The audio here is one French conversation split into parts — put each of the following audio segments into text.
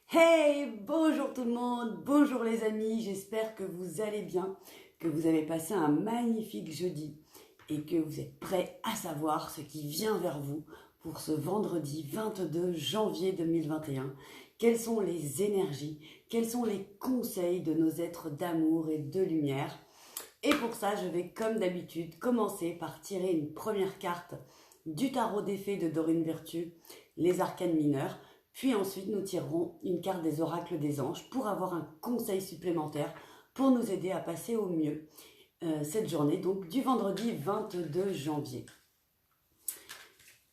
Hey, bonjour tout le monde, bonjour les amis, j'espère que vous allez bien, que vous avez passé un magnifique jeudi et que vous êtes prêts à savoir ce qui vient vers vous pour ce vendredi 22 janvier 2021. Quelles sont les énergies, quels sont les conseils de nos êtres d'amour et de lumière. Et pour ça, je vais comme d'habitude commencer par tirer une première carte du tarot des fées de Dorine Virtue, les arcanes mineurs. Puis ensuite, nous tirerons une carte des oracles des anges pour avoir un conseil supplémentaire pour nous aider à passer au mieux cette journée, donc du vendredi 22 janvier.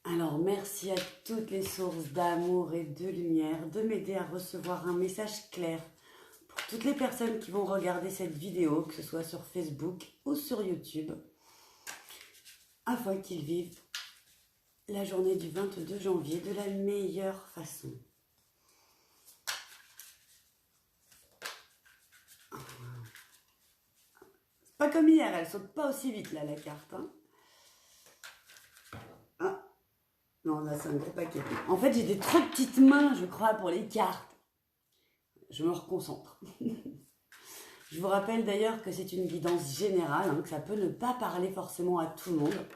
Alors, merci à toutes les sources d'amour et de lumière de m'aider à recevoir un message clair pour toutes les personnes qui vont regarder cette vidéo, que ce soit sur Facebook ou sur YouTube, afin qu'ils vivent la journée du 22 janvier de la meilleure façon. C'est pas comme hier, elle saute pas aussi vite là la carte. Ah, non là c'est un gros paquet. En fait j'ai des trop petites mains je crois pour les cartes. Je me reconcentre. Je vous rappelle d'ailleurs que c'est une guidance générale, que ça peut ne pas parler forcément à tout le monde.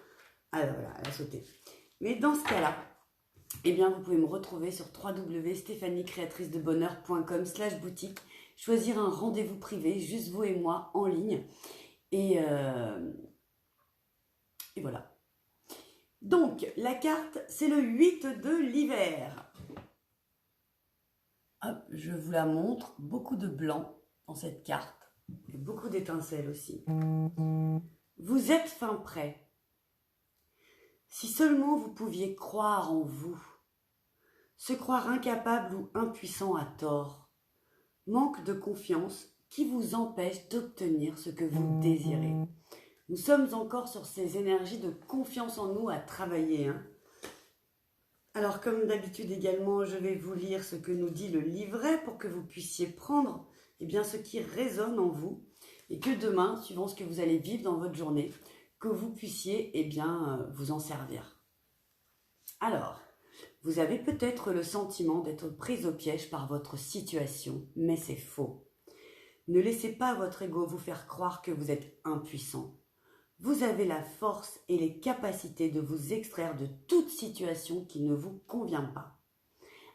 Alors voilà, elle a sauté. Mais dans ce cas-là, eh bien, vous pouvez me retrouver sur www.stéphaniecréatricedebonheur.com/boutique, choisir un rendez-vous privé, juste vous et moi, en ligne. Et voilà. Donc, la carte, c'est le 8 de l'hiver. Hop, je vous la montre. Beaucoup de blanc dans cette carte. Et beaucoup d'étincelles aussi. Vous êtes fin prêt. Si seulement vous pouviez croire en vous, se croire incapable ou impuissant à tort, manque de confiance qui vous empêche d'obtenir ce que vous désirez. Nous sommes encore sur ces énergies de confiance en nous à travailler. Alors comme d'habitude également, je vais vous lire ce que nous dit le livret pour que vous puissiez prendre ce qui résonne en vous et que demain, suivant ce que vous allez vivre dans votre journée, que vous puissiez vous en servir. Alors, vous avez peut-être le sentiment d'être prise au piège par votre situation, mais c'est faux. Ne laissez pas votre ego vous faire croire que vous êtes impuissant. Vous avez la force et les capacités de vous extraire de toute situation qui ne vous convient pas.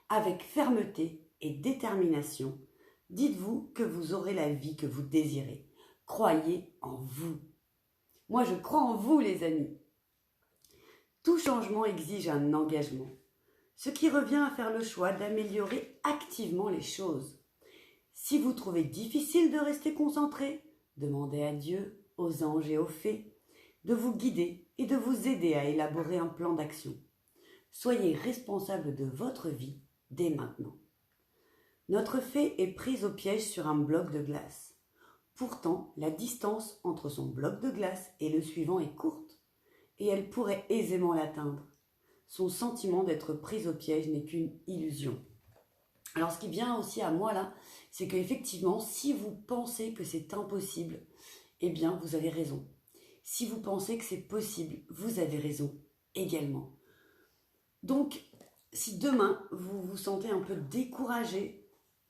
Avec fermeté et détermination, dites-vous que vous aurez la vie que vous désirez. Croyez en vous. Moi, je crois en vous, les amis. Tout changement exige un engagement, ce qui revient à faire le choix d'améliorer activement les choses. Si vous trouvez difficile de rester concentré, demandez à Dieu, aux anges et aux fées de vous guider et de vous aider à élaborer un plan d'action. Soyez responsable de votre vie dès maintenant. Notre fée est prise au piège sur un bloc de glace. Pourtant, la distance entre son bloc de glace et le suivant est courte, et elle pourrait aisément l'atteindre. Son sentiment d'être prise au piège n'est qu'une illusion. Alors ce qui vient aussi à moi là, c'est qu'effectivement, si vous pensez que c'est impossible, eh bien vous avez raison. Si vous pensez que c'est possible, vous avez raison également. Donc, si demain vous vous sentez un peu découragé,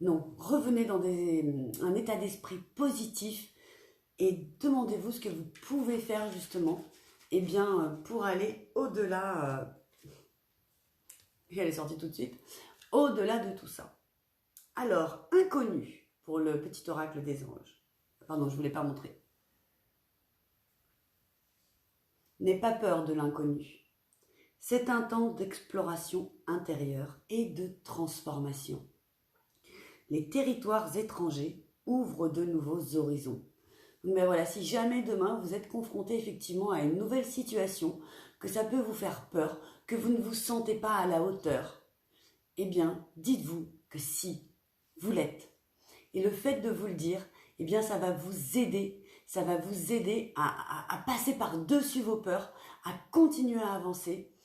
non, revenez dans un état d'esprit positif et demandez-vous ce que vous pouvez faire justement pour aller au-delà. Elle est sortie tout de suite. Au-delà de tout ça. Alors, inconnu pour le petit oracle des anges. Pardon, je ne voulais pas montrer. N'aie pas peur de l'inconnu. C'est un temps d'exploration intérieure et de transformation. Les territoires étrangers ouvrent de nouveaux horizons. Mais voilà, si jamais demain vous êtes confronté effectivement à une nouvelle situation, que ça peut vous faire peur, que vous ne vous sentez pas à la hauteur, eh bien, dites-vous que si, vous l'êtes. Et le fait de vous le dire, eh bien, ça va vous aider. Ça va vous aider à passer par-dessus vos peurs, à continuer à avancer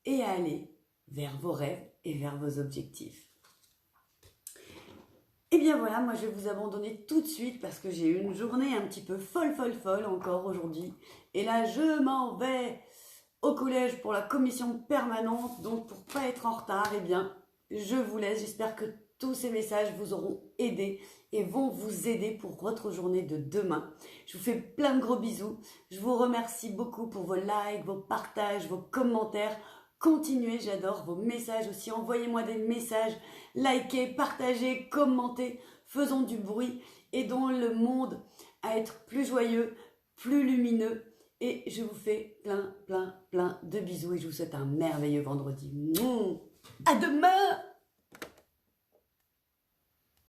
et à aller vers vos rêves et vers vos objectifs. Et bien voilà, moi je vais vous abandonner tout de suite parce que j'ai eu une journée un petit peu folle encore aujourd'hui. Et là, je m'en vais au collège pour la commission permanente. Donc pour pas être en retard, eh bien, je vous laisse. J'espère que tous ces messages vous auront aidé et vont vous aider pour votre journée de demain. Je vous fais plein de gros bisous. Je vous remercie beaucoup pour vos likes, vos partages, vos commentaires. Continuez, j'adore vos messages aussi. Envoyez-moi des messages, likez, partagez, commentez. Faisons du bruit. Aidons le monde à être plus joyeux, plus lumineux. Et je vous fais plein de bisous et je vous souhaite un merveilleux vendredi. À demain!